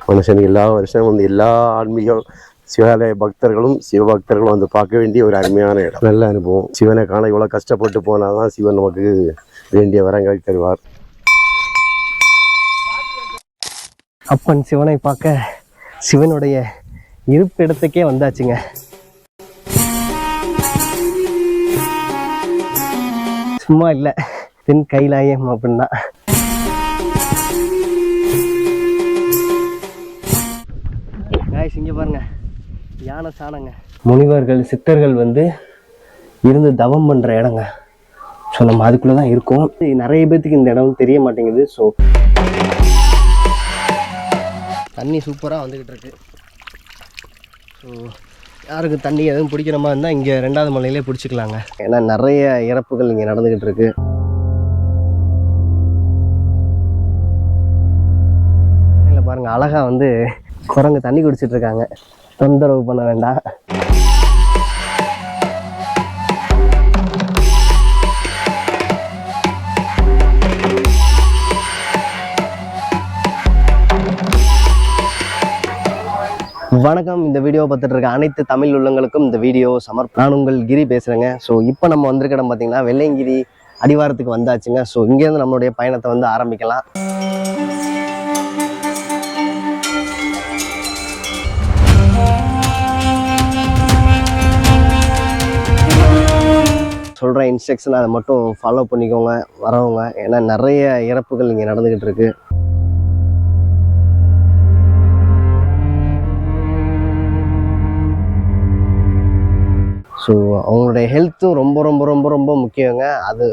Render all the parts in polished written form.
மனுஷன் எல்லா வருஷம் வந்து எல்லா ஆன்மீக சிவாலய பக்தர்களும் சிவபக்தர்களும் வந்து பார்க்க வேண்டிய ஒரு அருமையான இடம். நல்ல அனுபவம். சிவனை காண இவ்வளோ கஷ்டப்பட்டு போனால் தான் சிவன் நமக்கு வேண்டிய வரங்களை தருவார். அப்பன் சிவனை பார்க்க சிவனுடைய இருப்பிடத்துக்கே வந்தாச்சுங்க. சும்மா இல்லை, தென் கைலாயம் அப்படின்னா. இங்கே பாருங்க, யானை சாணங்க. முனிவர்கள் சித்தர்கள் வந்து இருந்து தவம் பண்ணுற இடங்க. ஸோ நம்ம அதுக்குள்ளே தான் இருக்கோம். நிறைய பேர்த்துக்கு இந்த இடம் தெரிய மாட்டேங்குது. ஸோ தண்ணி சூப்பராக வந்துக்கிட்டு இருக்கு. ஸோ யாருக்கு தண்ணி எதுவும் பிடிக்கிற மாதிரி இருந்தால் இங்கே 2வது மலையிலே பிடிச்சிக்கலாங்க. ஏன்னா நிறைய இறப்புகள் இங்கே நடந்துக்கிட்டு இருக்கு. இல்லை பாருங்கள், அழகாக வந்து குரங்கு தண்ணி குடிச்சிட்டு இருக்காங்க. தொந்தரவு பண்ண வேண்டாம். வணக்கம். இந்த வீடியோ பார்த்துட்டு இருக்க அனைத்து தமிழ் உள்ளங்களுக்கும் இந்த வீடியோ நான் உங்கள் கிரி பேசுகிறேங்க. ஸோ இப்போ நம்ம வந்திருக்க இடம் பார்த்தீங்கன்னா வெள்ளையங்கிரி அடிவாரத்துக்கு வந்தாச்சுங்க. ஸோ இங்கேருந்து நம்மளுடைய பயணத்தை வந்து ஆரம்பிக்கலாம். சொல்கிற இன்ஸ்ட்ரக்ஷன் அதை மட்டும் ஃபாலோ பண்ணிக்கோங்க வரவங்க. ஏன்னா நிறைய இறப்புகள் இங்கே நடந்துக்கிட்டு இருக்கு. ஸோ அவங்களுடைய ஹெல்த்தும் ரொம்ப ரொம்ப ரொம்ப ரொம்ப முக்கியங்க. அது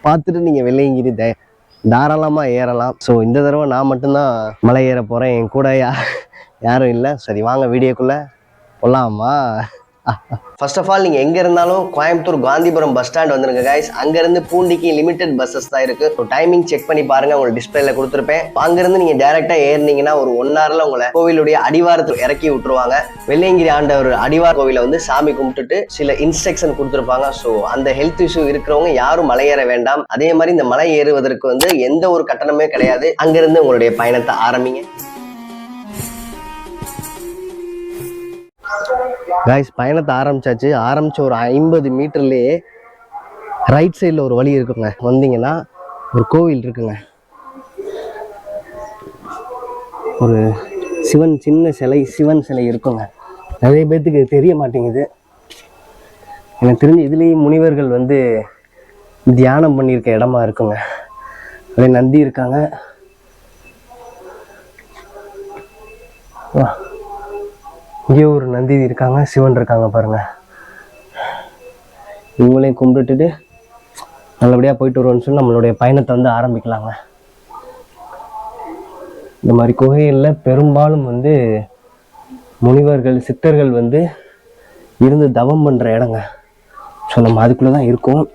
பார்த்துட்டு நீங்கள் வெள்ளையங்கிரி தாராளமாக ஏறலாம். ஸோ இந்த தடவை நான் மட்டும்தான் மலை ஏற போகிறேன். என் கூட யாரும் இல்லை. சரி வாங்க வீடியோக்குள்ளே போகலாமா? ஃபர்ஸ்ட் ஆஃப் ஆல் நீங்கள் எங்கே இருந்தாலும் கோயம்புத்தூர் காந்திபுரம் பஸ் ஸ்டாண்ட் வந்துருங்க கைஸ். அங்கேருந்து பூண்டிக்கு லிமிடெட் பஸ்ஸஸ் தான் இருக்குது. ஸோ டைமிங் செக் பண்ணி பாருங்கள், உங்களுக்கு டிஸ்பிளேல கொடுத்துருப்பேன். அங்கேருந்து நீங்கள் டேரெக்டாக ஏறினீங்கன்னா ஒரு 1 hourல உங்களை கோவிலுடைய அடிவாரத்தில் இறக்கி விட்டுருவாங்க. வெள்ளையங்கிரி ஆண்டவர் அடிவார கோவிலை வந்து சாமி கும்பிட்டுட்டு சில இன்ஸ்ட்ரக்ஷன் கொடுத்துருப்பாங்க. ஸோ அந்த ஹெல்த் இஷ்யூ இருக்கிறவங்க யாரும் மலை ஏற வேண்டாம். அதே மாதிரி இந்த மலை ஏறுவதற்கு வந்து எந்த ஒரு கட்டணமே கிடையாது. அங்கேருந்து உங்களுடைய பயணத்தை ஆரம்பிங்க. கைஸ் பயணத்தை ஆரம்பிச்சாச்சு. ஆரம்பிச்ச ஒரு 50 மீட்டர்லேயே ரைட் சைடில் ஒரு வழி இருக்குங்க. வந்தீங்கன்னா ஒரு கோவில் இருக்குங்க. ஒரு சின்ன சிவன் சிலை இருக்குங்க. நிறைய பேர்த்துக்கு தெரிய மாட்டேங்குது. எனக்கு தெரிஞ்சு இதுலேயும் முனிவர்கள் வந்து தியானம் பண்ணியிருக்க இடமா இருக்குங்க. அதே நந்தி இருக்காங்க. இங்கே ஒரு நந்தி இருக்காங்க, சிவன் இருக்காங்க பாருங்க. இவங்களையும் கும்பிட்டுட்டு நல்லபடியாக போயிட்டு வருவோம்னு சொல்லி நம்மளுடைய பயணத்தை வந்து ஆரம்பிக்கலாங்க. இந்த மாதிரி குகைகளில் பெரும்பாலும் வந்து முனிவர்கள் சித்தர்கள் வந்து இருந்து தவம் பண்ணுற இடங்க. ஸோ நம்ம அதுக்குள்ளே தான் இருக்கோம்.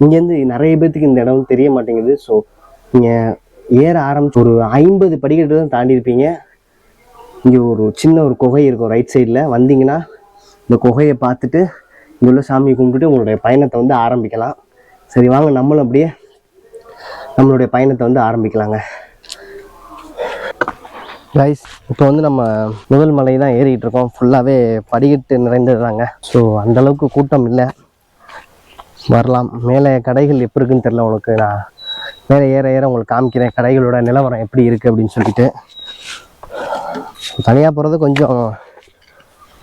இங்கேருந்து நிறைய பேர்த்துக்கு இந்த இடம் தெரிய மாட்டேங்குது. ஸோ நீங்கள் ஏற ஆரம்பிச்சு ஒரு 50 படிக்கட்டு தான் தாண்டி இருப்பீங்க. இங்கே ஒரு சின்ன ஒரு குகை இருக்கும் ரைட் சைடில். வந்தீங்கன்னா இந்த குகையை பார்த்துட்டு இங்கே உள்ள சாமியை கும்பிட்டுட்டு உங்களுடைய பயணத்தை வந்து ஆரம்பிக்கலாம். சரி வாங்க நம்மளும் அப்படியே நம்மளுடைய பயணத்தை வந்து ஆரம்பிக்கலாங்க. கைஸ் இப்போ வந்து நம்ம முதல் மலை தான் ஏறிக்கிட்டு இருக்கோம். ஃபுல்லாகவே படிக்கட்டு நிறைந்ததுதாங்க. ஸோ அந்தளவுக்கு கூட்டம் இல்லை, வரலாம். மேலே கடைகள் எப்படி இருக்குன்னு தெரியல. உங்களுக்கு நான் மேலே ஏற உங்களுக்கு காமிக்கிறேன் கடைகளோட நிலவரம் எப்படி இருக்குது அப்படின்னு சொல்லிட்டு. தனியாக போகிறது கொஞ்சம்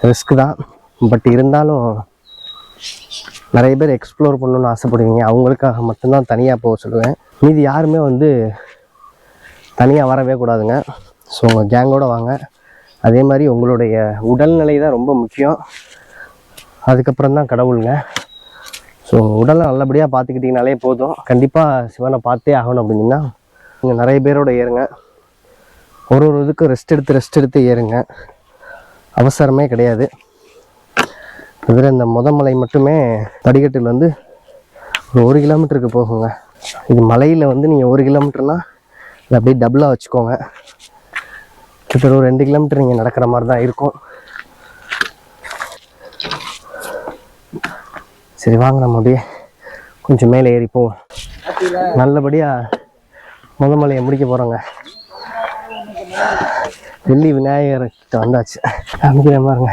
ரிஸ்க்கு தான். பட் இருந்தாலும் நிறைய பேர் எக்ஸ்ப்ளோர் பண்ணணுன்னு ஆசைப்படுவீங்க. அவங்களுக்காக மட்டும்தான் தனியாக போக சொல்லுவேன். மீதி யாருமே வந்து தனியாக வரவே கூடாதுங்க. ஸோ உங்கள் கேங்கோடு வாங்க. அதே மாதிரி உங்களுடைய உடல்நிலை தான் ரொம்ப முக்கியம். அதுக்கப்புறம் தான் கடவுளுங்க. ஸோ உடலை நல்லபடியாக பார்த்துக்கிட்டிங்கனாலே போதும். கண்டிப்பாக சிவனை பார்த்தே ஆகணும் அப்படின்னா நீங்கள் நிறைய பேரோட ஏறுங்க. ஒரு இதுக்கு ரெஸ்ட் எடுத்து ஏறுங்க. அவசரமே கிடையாது. இதில் இந்த மலை மட்டுமே படிக்கட்டில் வந்து ஒரு 1 கிலோமீட்டருக்கு போகுங்க. இது மலையில் வந்து நீங்கள் 1 கிலோமீட்டர்னால் அதை அப்படியே டபுளாக வச்சுக்கோங்க. கிட்ட ஒரு 2 கிலோமீட்டர் நீங்கள் நடக்கிற மாதிரி தான் இருக்கும். சரி வாங்க நம்ம அப்படியே கொஞ்சம் மேலே ஏறி போவோம். நல்லபடியாக மலையை முடிக்க போகிறோங்க. வெள்ளி விநாயகர் கிட்ட வந்தாச்சு. காமிக்கிறேன் பாருங்க.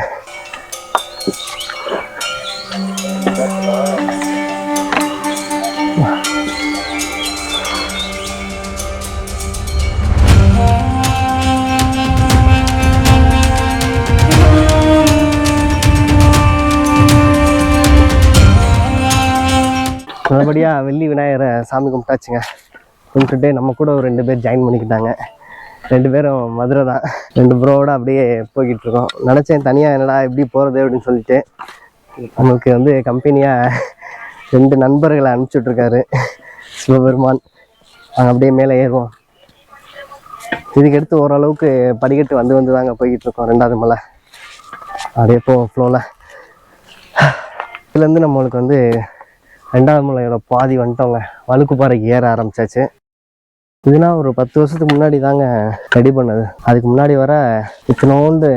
நல்லபடியாக வெள்ளி விநாயகரை சாமி கும்பிட்டாச்சுங்க. கும்பிட்டுட்டு நம்ம கூட ஒரு 2 பேர் ஜாயின் பண்ணிக்கிட்டாங்க. 2 பேரும் மதுரை தான். 2 ப்ரோவோட அப்படியே போய்கிட்டு இருக்கோம். நினச்சேன் தனியாக என்னடா எப்படி போகிறது அப்படின்னு சொல்லிட்டு. நம்மளுக்கு வந்து கம்பெனியாக 2 நண்பர்களை அனுப்பிச்சுட்ருக்காரு சிவபெருமான். நாங்கள் அப்படியே மேலே ஏறுவோம். இதுக்கடுத்து ஓரளவுக்கு படிக்கட்டு வந்து தாங்க போய்கிட்டு இருக்கோம். 2வது மலை அப்படியே போவோம் ஃப்ளோவில். இதுலேருந்து நம்மளுக்கு வந்து 2வது மலையோட பாதி வந்துட்டோங்க. வழுக்குப்பாறைக்கு ஏற ஆரம்பிச்சாச்சு. இதெல்லாம் ஒரு 10 வருஷத்துக்கு முன்னாடி தாங்க ரெடி பண்ணது. அதுக்கு முன்னாடி வர இத்தனோண்டு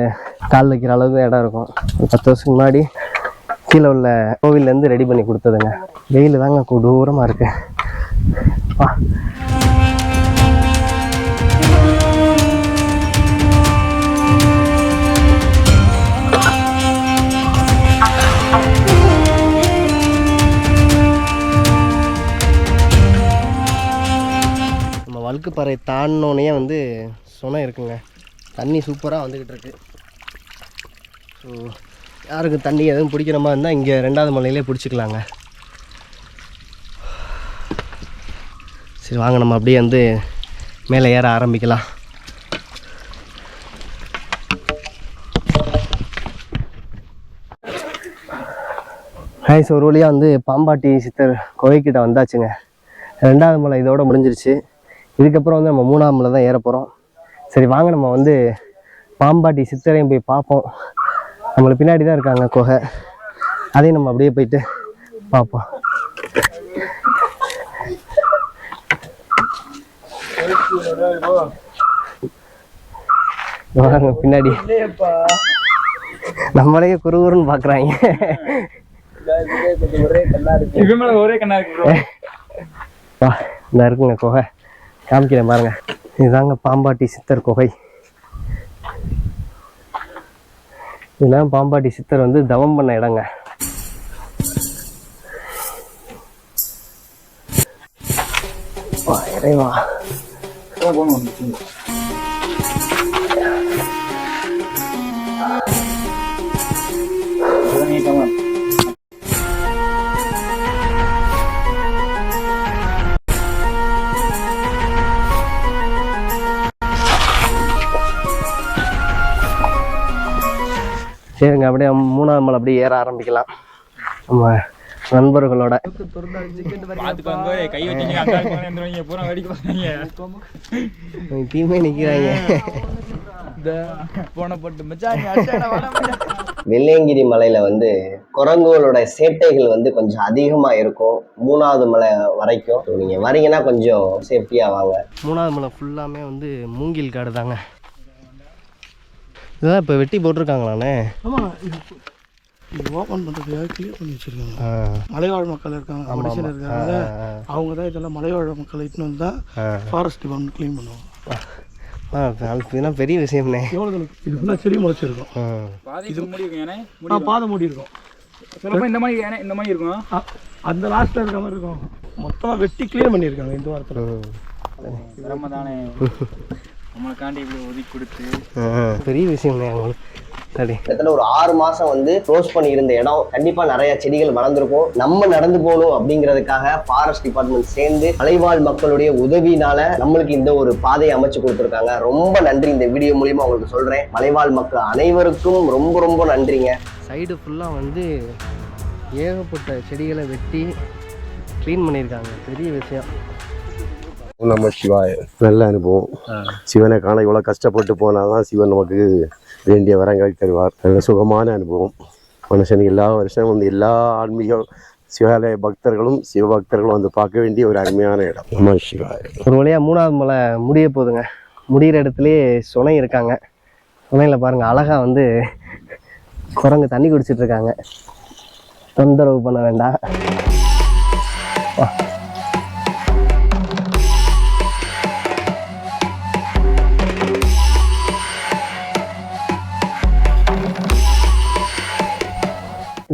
கால் வைக்கிற அளவுக்கு இடம் இருக்கும். ஒரு 10 வருஷத்துக்கு முன்னாடி கீழே உள்ள கோவில்லேருந்து ரெடி பண்ணி கொடுத்ததுங்க. வெயில் தாங்க கொடூரமாக இருக்கு. வா வழுக்குப்பாறை தாண்டினோடனே வந்து சுனை இருக்குங்க. தண்ணி சூப்பராக வந்துக்கிட்டு இருக்கு. ஸோ யாருக்கு தண்ணி எதுவும் பிடிக்கிற மாதிரி இருந்தால் இங்கே 2வது மலையிலே பிடிச்சிக்கலாங்க. சரி வாங்க நம்ம அப்படியே வந்து மேலே ஏற ஆரம்பிக்கலாம். ஹாய். ஸோ ஒரு வழியாக வந்து பாம்பாட்டி சித்தர் கோயில்கிட்ட வந்தாச்சுங்க. 2வது மலை இதோட முடிஞ்சிருச்சு. இதுக்கப்புறம் வந்து நம்ம 3வது மலை தான் ஏற போகிறோம். சரி வாங்க நம்ம வந்து பாம்பாட்டி சித்தரையும் போய் பார்ப்போம். நம்மளுக்கு பின்னாடி தான் இருக்காங்க குகை. அதையும் நம்ம அப்படியே போயிட்டு பார்ப்போம். வாங்க பின்னாடி. நம்மளையே குறுகுறுன்னு பார்க்குறாங்க. வா இந்த இருக்குங்க குகை. காமிக்கிறேன் பாருங்க. இதுதாங்க பாம்பாட்டி சித்தர் குகை. இதெல்லாம் பாம்பாட்டி சித்தர் வந்து தவம் பண்ண இடங்க. இறைவா சரிங்க. அப்படியே 3வது மலை அப்படியே ஏற ஆரம்பிக்கலாம் நம்ம நண்பர்களோட. தீமே நிற்கிறாங்க. வெள்ளையங்கிரி மலையில வந்து குரங்குகளோட சேட்டைகள் வந்து கொஞ்சம் அதிகமா இருக்கும் 3வது மலை வரைக்கும். நீங்க வரீங்கன்னா கொஞ்சம் சேஃப்டியா வாங்க. 3வது மலை ஃபுல்லாமே வந்து மூங்கில் காடு தாங்க. இதுதான் இப்போ வெட்டி போட்டிருக்காங்களாண்ணே? ஆமாம், இது ஓப்பன் பண்ணுறதுக்காக கிளியர் பண்ணி வச்சுருக்காங்க. மலைவாழ் மக்கள் இருக்காங்க, மனுஷன் இருக்காங்க. அவங்க தான் இதெல்லாம் மலைவாழ் மக்கள் இட்டுன்னு வந்து தான் ஃபாரஸ்ட் டிபார்ட்மெண்ட் க்ளீன் பண்ணுவாங்க. இதெல்லாம் பெரிய விஷயம்ண்ணே. எவ்வளோ இது ஃபுல்லாக செடி முளைச்சிருக்கும். இது முடி இருக்கும். பாதை மூடி இருக்கும். இந்த மாதிரி இருக்கும். அந்த லாஸ்ட்டில் இருக்க மாதிரி இருக்கும். மொத்தமாக வெட்டி க்ளீன் பண்ணியிருக்காங்க இந்த வாரத்தில். தானே நம்மளுக்காண்டி இப்படி ஒதுக்கி கொடுத்து பெரிய விஷயம் அவங்களுக்கு. சரி, கிட்டத்தட்ட ஒரு 6 மாசம் வந்து க்ளோஸ் பண்ணி இருந்த இடம் கண்டிப்பா நிறைய செடிகள் வளர்ந்துருக்கும். நம்ம நடந்து போகணும் அப்படிங்கிறதுக்காக ஃபாரஸ்ட் டிபார்ட்மெண்ட் சேர்ந்து மலைவாழ் மக்களுடைய உதவினால நம்மளுக்கு இந்த ஒரு பாதையை அமைச்சு கொடுத்துருக்காங்க. ரொம்ப நன்றி. இந்த வீடியோ மூலியமா உங்களுக்கு சொல்றேன். மலைவாழ் மக்கள் அனைவருக்கும் ரொம்ப ரொம்ப நன்றிங்க. சைடு ஃபுல்லாக வந்து ஏகப்பட்ட செடிகளை வெட்டி க்ளீன் பண்ணியிருக்காங்க. பெரிய விஷயம். நம்ம சிவாய நல்ல அனுபவம். சிவனை காண இவ்வளோ கஷ்டப்பட்டு போனாதான் சிவன் நமக்கு வேண்டிய வரங்களை தருவார். நல்ல சுகமான அனுபவம். மனுஷனுக்கு எல்லா வருஷம் வந்து எல்லா ஆன்மீக சிவாலய பக்தர்களும் சிவபக்தர்களும் வந்து பார்க்க வேண்டிய ஒரு அருமையான இடம் நம்ம சிவாய. ஒரு வழியாக 3வது மலை முடிய போதுங்க. முடிகிற இடத்துலையே சுனை இருக்காங்க. சுனையில் பாருங்கள் அழகாக வந்து குரங்கு தண்ணி குடிச்சிட்டு இருக்காங்க. தொந்தரவு பண்ண வேண்டாம்.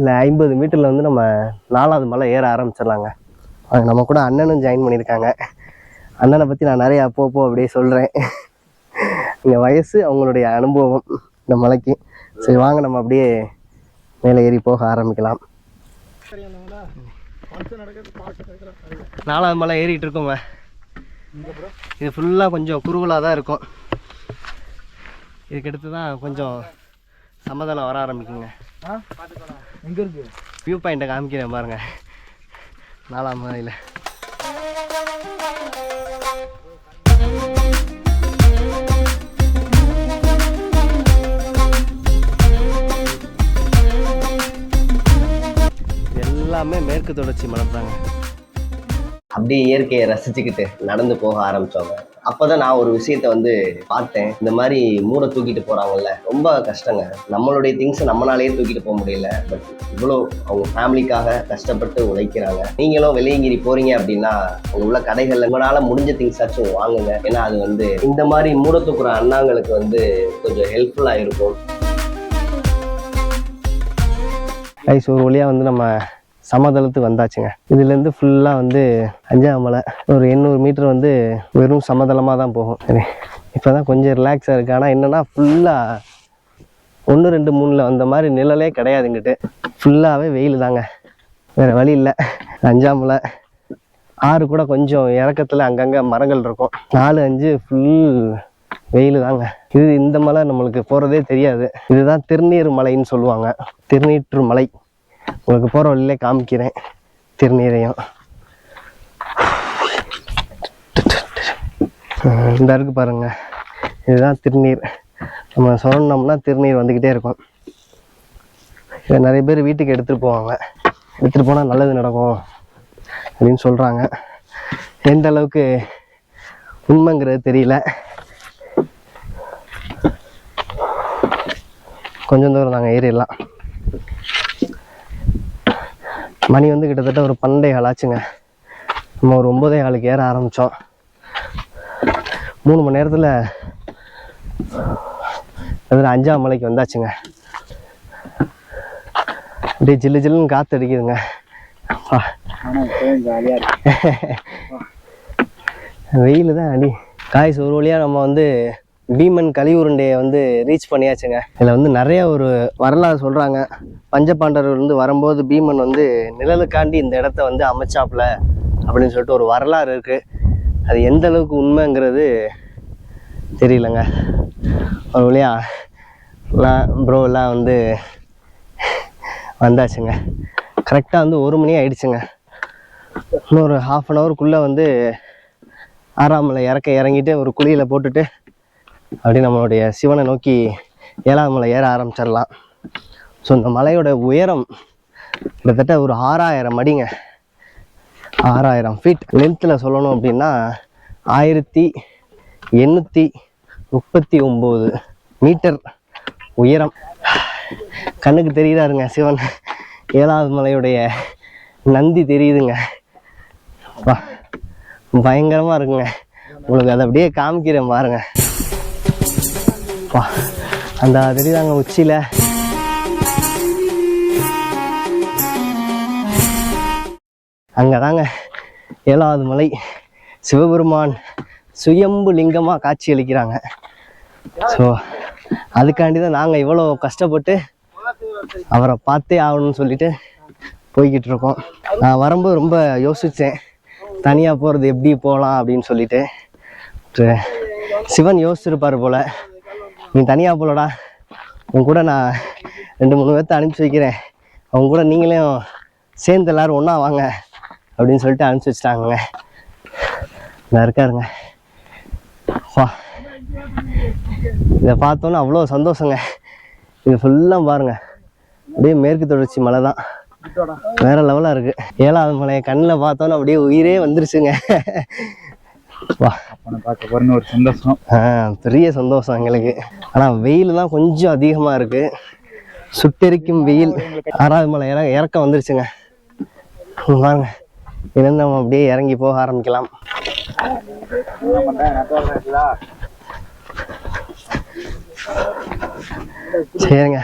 இல்லை 50 மீட்டரில் வந்து நம்ம 4வது மலை ஏற ஆரம்பிச்சிடலாங்க. அது நம்ம கூட அண்ணனும் ஜாயின் பண்ணியிருக்காங்க. அண்ணனை பற்றி நான் நிறைய அப்பப்போ அப்படியே சொல்கிறேன். இங்கே வயசு அவங்களுடைய அனுபவம் இந்த மலைக்கு. சரி வாங்க நம்ம அப்படியே மேலே ஏறி போக ஆரம்பிக்கலாம். 4வது மலை ஏறிட்டு இருக்கோங்க. இது ஃபுல்லாக கொஞ்சம் குறுகலாக தான் இருக்கும். இதுக்கடுத்து தான் கொஞ்சம் சமதளம் வர ஆரம்பிக்குங்க. எங்கே இருக்கு வியூ பாயிண்ட்டை காமிக்கிறேன் பாருங்க. 4ஆம் மலையில் எல்லாமே மேற்கு தொடர்ச்சி மலை தாங்க. அப்படியே இயற்கையை ரசிச்சுக்கிட்டு நடந்து போக ஆரம்பித்தோங்க. அப்போ தான் நான் ஒரு விஷயத்த வந்து பார்த்தேன். இந்த மாதிரி மூடை தூக்கிட்டு போகிறாங்கல்ல, ரொம்ப கஷ்டங்க. நம்மளுடைய திங்ஸை நம்மளாலேயே தூக்கிட்டு போக முடியல. பட் இவ்வளோ அவங்க ஃபேமிலிக்காக கஷ்டப்பட்டு உழைக்கிறாங்க. நீங்களும் வெள்ளையங்கிரி போகிறீங்க அப்படின்னா அங்கே உள்ள கடைகளில் உங்களால் முடிஞ்ச திங்ஸாச்சும் வாங்குங்க. ஏன்னா அது வந்து இந்த மாதிரி மூடை தூக்குற அண்ணாங்களுக்கு வந்து கொஞ்சம் ஹெல்ப்ஃபுல்லாக இருக்கும். ரைஸ் ஒரு வழியாக வந்து நம்ம சமதளத்துக்கு வந்தாச்சுங்க. இதுலேருந்து ஃபுல்லாக வந்து 5ஆம் மலை ஒரு 800 மீட்டர் வந்து வெறும் சமதளமாக தான் போகும். சரி இப்போ தான் கொஞ்சம் ரிலாக்ஸாக இருக்குது. ஆனால் என்னென்னா ஃபுல்லாக 1, 2, 3 அந்த மாதிரி நிழலே கிடையாதுங்கிட்டு. ஃபுல்லாகவே வெயில் தாங்க, வேறு வழி இல்லை. 5ஆம் மலை 6 கூட கொஞ்சம் இறக்கத்தில் அங்கங்கே மரங்கள் இருக்கும். 4, 5 ஃபுல் வெயில் தாங்க. இது இந்த மலை நம்மளுக்கு போகிறதே தெரியாது. இதுதான் திருநீர் மலைன்னு சொல்லுவாங்க. திருநீற்று மலை உங்களுக்கு போகிற வழியிலே காமிக்கிறேன். திருநீரையும் இந்த இருக்கு பாருங்க, இதுதான் திருநீர். நம்ம சொன்னோம்னா திருநீர் வந்துக்கிட்டே இருக்கும். இதை நிறைய பேர் வீட்டுக்கு எடுத்துகிட்டு போவாங்க. எடுத்துகிட்டு போனால் நல்லது நடக்கும் அப்படின்னு சொல்கிறாங்க. எந்த அளவுக்கு உண்மைங்கிறது தெரியல. கொஞ்சம் தூரம் நாங்கள் ஏறிடலாம். மணி வந்து கிட்டத்தட்ட ஒரு 12 ஆச்சுங்க. நம்ம ஒரு 9:15 ஏற ஆரம்பித்தோம். 3 மணி நேரத்தில் அதில் 5ஆம் மலைக்கு வந்தாச்சுங்க. அப்படியே ஜில்லு ஜில்லுன்னு காற்று அடிக்குதுங்க. வெயில் தான் அடி. காய்ஸ் ஒரு வழியாக நம்ம வந்து பீமன் கலியுருண்டையை வந்து ரீச் பண்ணியாச்சுங்க. இதில் வந்து நிறைய ஒரு வரலாறு சொல்கிறாங்க. பஞ்சபாண்டவர் வந்து வரும்போது பீமன் வந்து நிழலுக்காண்டி இந்த இடத்த வந்து அமைச்சாப்புல அப்படின்னு சொல்லிட்டு ஒரு வரலாறு இருக்குது. அது எந்த அளவுக்கு உண்மைங்கிறது தெரியலங்க. ஒரு வழியாக ப்ரோலாம் வந்து வந்தாச்சுங்க. கரெக்டாக வந்து 1 மணி ஆயிடுச்சுங்க. இன்னொரு 1/2 ஹவருக்குள்ளே வந்து 6ஆம் மலை இறங்கிட்டு ஒரு குழியில் போட்டுட்டு அப்படி நம்மளுடைய சிவனை நோக்கி 7ஆம் மலை ஏற ஆரம்பிச்சிடலாம். ஸோ இந்த மலையோட உயரம் கிட்டத்தட்ட ஒரு 6000 அடிங்க. 6000 ஃபீட். லென்த்தில் சொல்லணும் அப்படின்னா 1839 மீட்டர் உயரம். கண்ணுக்கு தெரியுதாருங்க சிவன். 7ஆவது மலையுடைய நந்தி தெரியுதுங்க. பயங்கரமாக இருக்குங்க. உங்களுக்கு அதை அப்படியே காமிக்கிறேன் பாருங்க. அந்த தெரியுதாங்க உச்சியில். அங்கே தாங்க 7ஆவது மலை. சிவபெருமான் சுயம்பு லிங்கமாக காட்சி அளிக்கிறாங்க. ஸோ அதுக்காண்டி தான் நாங்கள் இவ்வளோ கஷ்டப்பட்டு அவரை பார்த்தே ஆகணும்னு சொல்லிட்டு போய்கிட்டு இருக்கோம். நான் வரும்போது ரொம்ப யோசித்தேன், தனியாக போகிறது எப்படி போகலாம் அப்படின்னு சொல்லிட்டு. சிவன் யோசிச்சிருப்பார் போல், நீ தனியாக போலடா, உன் கூட நான் 2-3 பேர்த்த அனுப்பிச்சி வைக்கிறேன், அவங்க கூட நீங்களும் சேர்ந்து எல்லோரும் ஒன்றா வாங்க அப்படின்னு சொல்லிட்டு அனுப்பிச்சி வச்சிட்டாங்க. நான் இருக்காருங்க. வா, இதை பார்த்தோன்னே அவ்வளோ சந்தோஷங்க. இது ஃபுல்லாக பாருங்கள், அப்படியே மேற்கு தொடர்ச்சி மலை தான். வேறு லெவலாக இருக்குது. 7ஆவது மலையை கண்ணில் பார்த்தோன்னே அப்படியே உயிரே வந்துருச்சுங்க. வா, பார்க்க பாருங்க, ஒரு சந்தோஷம். பெரிய சந்தோஷம் எங்களுக்கு. ஆனால் வெயில் தான் கொஞ்சம் அதிகமாக இருக்குது. சுட்டெரிக்கும் வெயில். 6ஆவது மலை இறக்கம் வந்துருச்சுங்க. வாங்க, இருந்து நம்ம அப்படியே இறங்கி போக ஆரம்பிக்கலாம். சரிங்க,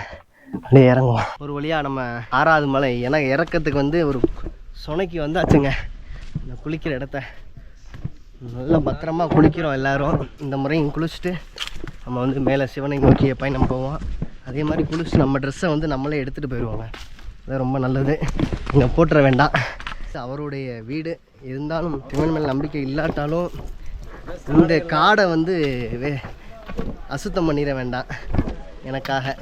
அப்படியே இறங்குவோம். ஒரு வழியாக நம்ம 6வது மலை ஏன்னா இறக்கத்துக்கு வந்து ஒரு சுனைக்கு வந்தாச்சுங்க. இந்த குளிக்கிற இடத்த நல்லா பத்திரமா குளிக்கிறோம் எல்லோரும். இந்த முறையும் குளிச்சுட்டு நம்ம வந்து மேலே சிவனை நோக்கிய பயணம் போவோம். அதே மாதிரி குளிச்சுட்டு நம்ம ட்ரெஸ்ஸை வந்து நம்மளே எடுத்துகிட்டு போயிடுவாங்க. அது ரொம்ப நல்லது. இங்கே போட்டுற வேண்டாம். அவருடைய வீடு இருந்தாலும் சிவன் மேல் நம்பிக்கை இல்லாட்டாலும் இந்த காடை வந்து அசுத்தம் பண்ணிட வேண்டாம் எனக்காக.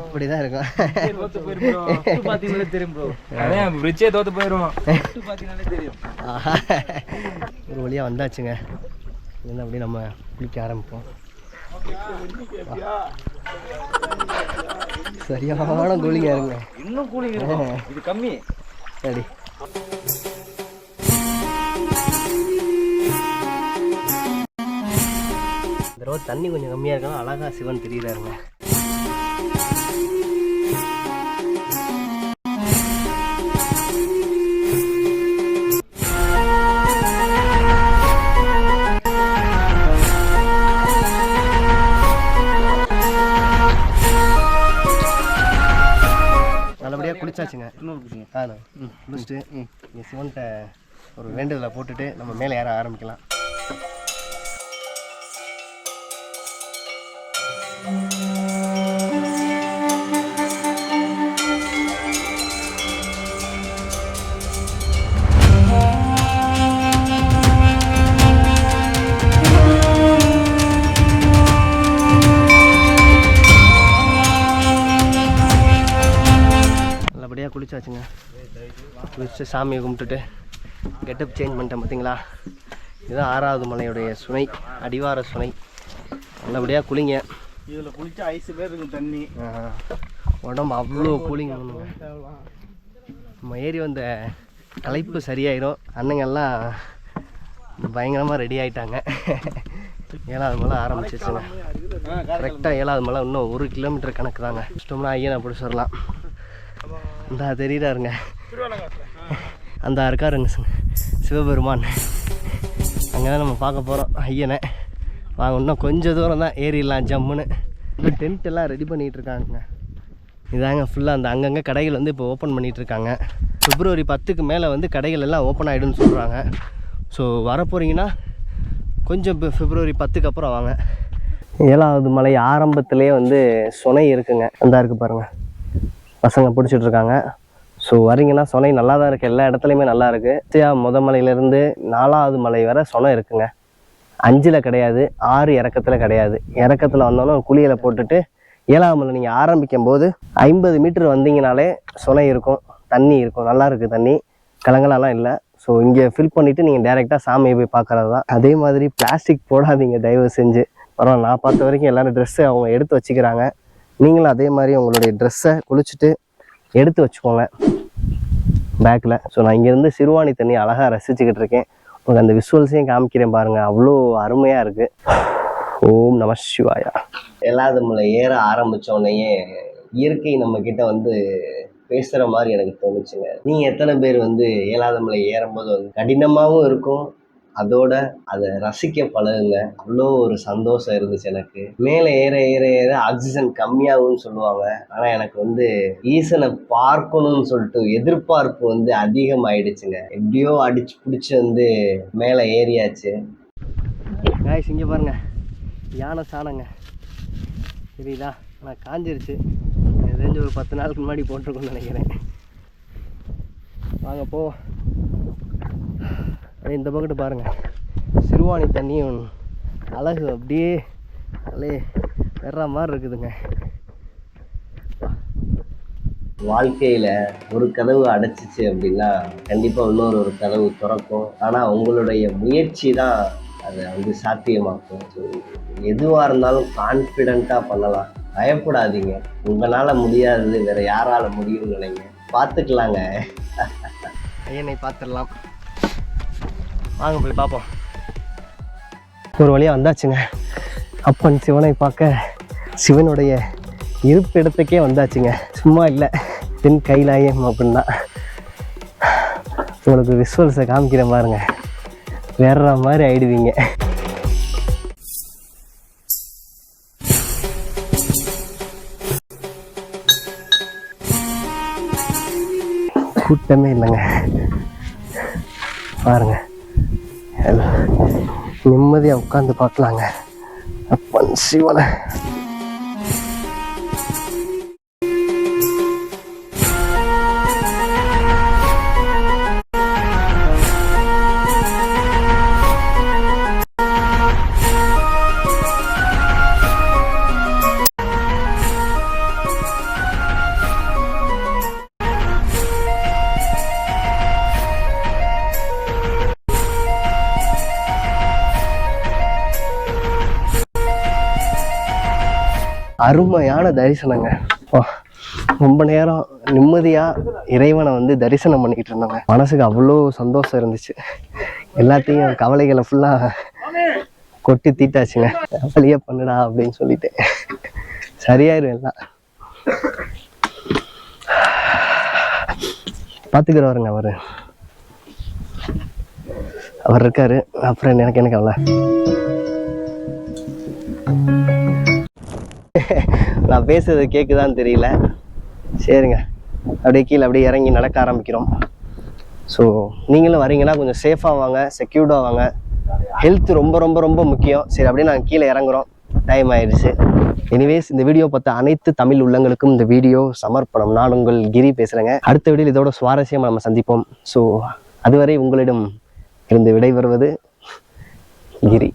அப்படிதான் இருக்கும். ஒரு வழியாக வந்தாச்சுங்க. இருந்து அப்படியே நம்ம குளிக்க ஆரம்பிப்போம். சரியான கூலிங்க இருங்க. இன்னும் கூலிங் இது கம்மி. சரி இந்த ரோடு தண்ணி கொஞ்சம் கம்மியாக இருக்கலாம். அழகா சிவன் தெரியுறாருங்க. நல்லபடியாக குளிச்சாச்சுங்க. குளிச்சுட்டு இங்கே சிவன்கிட்ட ஒரு வேண்டுதலை போட்டுட்டு நம்ம மேலே ஏற ஆரம்பிக்கலாம். நல்லபடியாக குளிச்சாச்சுங்க. குளிச்சுட்டு சாமியை கும்பிட்டுட்டு கெட்டப் சேஞ்ச் பண்ணிட்டேன். பார்த்தீங்களா, இதுதான் 6வது மலையுடைய சுனை, அடிவார சுனை. நல்லபடியாக குளிங்க. இதில் குளிச்சா ஐஸ் பேர் இருக்கும் தண்ணி. உடம்பு அவ்வளோ கூலிங் பண்ணுங்க. நம்ம ஏறி வந்த களைப்பு சரியாயிடும். அண்ணங்கள்லாம் பயங்கரமாக ரெடி ஆகிட்டாங்க. 7வது மலை ஆரம்பிச்சிச்சுங்க. கரெக்டாக 7வது மலை இன்னும் 1 கிலோமீட்டர் கணக்கு தாங்க. இஷ்டம்னா ஐயனை பிடிச்சிடலாம். அந்த தெரியுறாருங்க, அந்த இருக்காருங்க சிவபெருமான். அங்கே தான் நம்ம பார்க்க போகிறோம் ஐயனை. வாங்க, இன்னும் கொஞ்சம் தூரம் தான் ஏறிடலாம் ஜம்முன்னு. டென்ட் எல்லாம் ரெடி பண்ணிகிட்டு இருக்காங்க. இதாங்க ஃபுல்லாக அந்த அங்கங்கே கடைகள் வந்து இப்போ ஓப்பன் பண்ணிகிட்ருக்காங்க. பிப்ரவரி 10க்கு மேலே வந்து கடைகள் எல்லாம் ஓப்பன் ஆகிடுன்னு சொல்கிறாங்க. ஸோ வரப்போகிறீங்கன்னா கொஞ்சம் பிப்ரவரி 10க்கு அப்புறம் வாங்க. 7வது மலை ஆரம்பத்துலேயே வந்து சுனை இருக்குங்க. அந்த இருக்குது பாருங்கள், பசங்க பிடிச்சிட்ருக்காங்க. ஸோ வரீங்கன்னா சுனை நல்லா தான் இருக்குது. எல்லா இடத்துலையுமே நல்லா இருக்குது. மலையிலேருந்து 4வது மலை வரை சுனை இருக்குங்க. 5ல் கிடையாது, 6 இறக்கத்தில் கிடையாது. இறக்கத்தில் வந்தோன்னா குளியலை போட்டுட்டு 7வது மலை நீங்கள் ஆரம்பிக்கும் போது 50 மீட்டர் வந்தீங்கனாலே சுனை இருக்கும், தண்ணி இருக்கும். நல்லா இருக்குது தண்ணி, கலங்கலாம் இல்லை. ஸோ இங்கே ஃபில் பண்ணிவிட்டு நீங்கள் டேரெக்டாக சாமியை போய் பார்க்குறது தான். அதே மாதிரி பிளாஸ்டிக் போடாதீங்க தயவு செஞ்சு. பரவாயில்ல, நான் பார்த்த வரைக்கும் எல்லோரும் ட்ரெஸ்ஸை அவங்க எடுத்து வச்சுக்கிறாங்க. நீங்களும் அதே மாதிரி உங்களுடைய ட்ரெஸ்ஸை குளிச்சுட்டு எடுத்து வச்சுக்கோங்க பேக்கில். ஸோ நான் இங்கேருந்து சிறுவாணி தண்ணி அழகாக ரசிச்சுக்கிட்டு இருக்கேன். உங்களுக்கு அந்த விசுவல்ஸையும் காமிக்கிறேன் பாருங்கள், அவ்வளோ அருமையாக இருக்குது. ஓம் நம சிவாயா. 7வது மலை ஏற ஆரம்பித்தோடனேயே இயற்கை நம்மக்கிட்ட வந்து பேசுகிற மாதிரி எனக்கு தோணுச்சுங்க. நீங்கள் எத்தனை பேர் வந்து 7வது மலை ஏறும்போது வந்து கடினமாகவும் இருக்கும், அதோட அதை ரசிக்க பழகுங்க. அவ்வளோ ஒரு சந்தோஷம் இருந்துச்சு எனக்கு. மேலே ஏற ஏற ஏற ஆக்சிஜன் கம்மியாகும்னு சொல்லுவாங்க. ஆனால் எனக்கு வந்து ஈசனை பார்க்கணும்னு சொல்லிட்டு எதிர்பார்ப்பு வந்து அதிகமாகிடுச்சுங்க. எப்படியோ அடிச்சு பிடிச்சி வந்து மேலே ஏறியாச்சு. காய்ஸ் இங்கே பாருங்க, யானை சாணங்க தெரியுதா? ஆனால் காஞ்சிருச்சு. எனக்கு தெரிஞ்சு ஒரு 10 நாளுக்கு முன்னாடி போட்டிருக்கோன்னு நினைக்கிறேன். வாங்க போ. அப்படியே இந்த பக்கத்து பாருங்கள், சிறுவாணி தண்ணியும் அழகு அப்படியே வேற மாதிரி இருக்குதுங்க. வாழ்க்கையில் ஒரு கதவு அடைச்சிச்சு அப்படின்னா கண்டிப்பாக இன்னொரு கதவு திறக்கும். ஆனால் உங்களுடைய முயற்சி தான் அதை வந்து சாத்தியமாக்கும். எதுவாக இருந்தாலும் கான்ஃபிடெண்ட்டாக பண்ணலாம், பயப்படாதீங்க. உங்களால் முடியாதது வேறு யாரால் முடியும்னு நினைங்க. பார்த்துக்கலாங்க, ஐயனை பார்த்துடலாம். வாங்க போய் பார்ப்போம். ஒரு வழியாக வந்தாச்சுங்க. அப்பன் சிவனை பார்க்க சிவனுடைய இருப்பிடத்துக்கே வந்தாச்சுங்க. சும்மா இல்லை, தென் கைலாயம் அப்படின்னா. உங்களுக்கு விசுவல்ஸை காமிக்கிற பாருங்க, வேற மாதிரி ஆயிடுவீங்க. கூட்டமே இல்லைங்க. பாருங்க, நிம்மதியாக உட்காந்து பார்க்கலாங்க அப்பன் சிவனை. அருமையான தரிசனங்க. ரொம்ப நேரம் நிம்மதியாக இறைவனை வந்து தரிசனம் பண்ணிக்கிட்டு இருந்தோங்க. மனசுக்கு அவ்வளோ சந்தோஷம் இருந்துச்சு. எல்லாத்தையும் கவலைகளை ஃபுல்லாக கொட்டி தீட்டாச்சுங்க. கவலையே பண்ணுடா அப்படின்னு சொல்லிட்டு சரியாயிரும் எல்லாம். பார்த்துக்கிறவருங்க அவர் இருக்காரு. அப்புறம் எனக்கு என்ன கவலை. நான் பேசுறது கேட்குதான்னு தெரியல. சரிங்க, அப்படியே கீழே அப்படியே இறங்கி நடக்க ஆரம்பிக்கிறோம். ஸோ நீங்களும் வரீங்கன்னா கொஞ்சம் சேஃபாக வாங்க, செக்யூர்டாக வாங்க. ஹெல்த் ரொம்ப ரொம்ப ரொம்ப முக்கியம். சரி, அப்படியே நாங்கள் கீழே இறங்குறோம். டைம் ஆயிடுச்சு. எனிவேஸ், இந்த வீடியோ பார்த்த அனைத்து தமிழ் உள்ளங்களுக்கும் இந்த வீடியோ சமர்ப்பணம். நான் உங்கள் கிரி பேசுகிறேங்க. அடுத்த வீடியோவில் இதோட சுவாரஸ்யமாக நம்ம சந்திப்போம். ஸோ அதுவரை உங்களிடம் இருந்து விடைபெறுவது கிரி.